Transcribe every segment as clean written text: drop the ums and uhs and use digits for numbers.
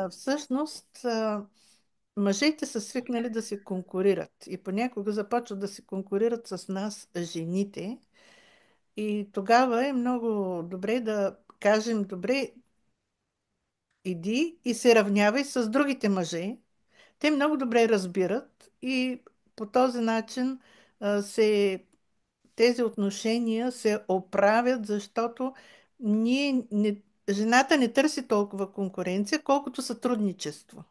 Всъщност, мъжете са свикнали да се конкурират и понякога започват да се конкурират с нас, жените. И тогава е много добре да кажем, добре, иди и се равнявай с другите мъже. Те много добре разбират и по този начин се, тези отношения се оправят, защото жената не търси толкова конкуренция, колкото сътрудничество.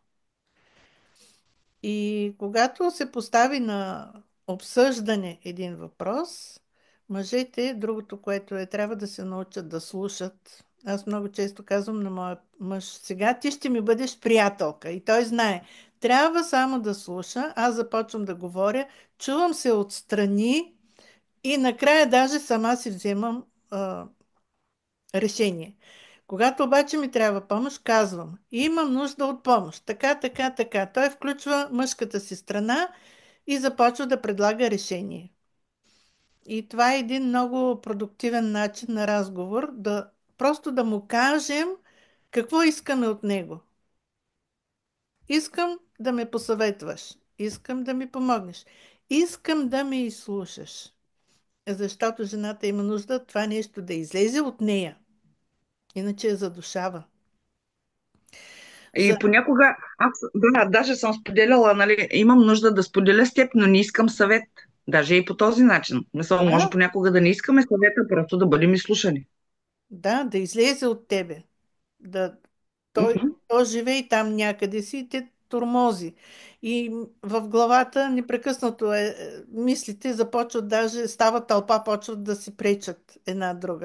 И когато се постави на обсъждане един въпрос, мъжете, другото, което е, трябва да се научат да слушат. Аз много често казвам на моя мъж, сега ти ще ми бъдеш приятелка. И той знае, трябва само да слуша, аз започвам да говоря, чувам се отстрани и накрая даже сама си вземам решение. Когато обаче ми трябва помощ, казвам, имам нужда от помощ. Така, така, така. Той включва мъжката си страна и започва да предлага решение. И това е един много продуктивен начин на разговор, да просто да му кажем какво искаме от него. Искам да ме посъветваш. Искам да ми помогнеш. Искам да ме изслушаш. Защото жената има нужда това нещо да излезе от нея. Иначе я задушава. За... И понякога, аз, да, даже съм споделяла, нали, имам нужда да споделя с теб, но не искам съвет. Даже и по този начин. Мисля, може Да, понякога да не искаме съвета, просто да бъдем изслушани. да, да излезе от тебе. Да, Мгм. той живее там някъде си и те тормози. И в главата непрекъснато мислите започват даже, става тълпа, почват да си пречат една друга.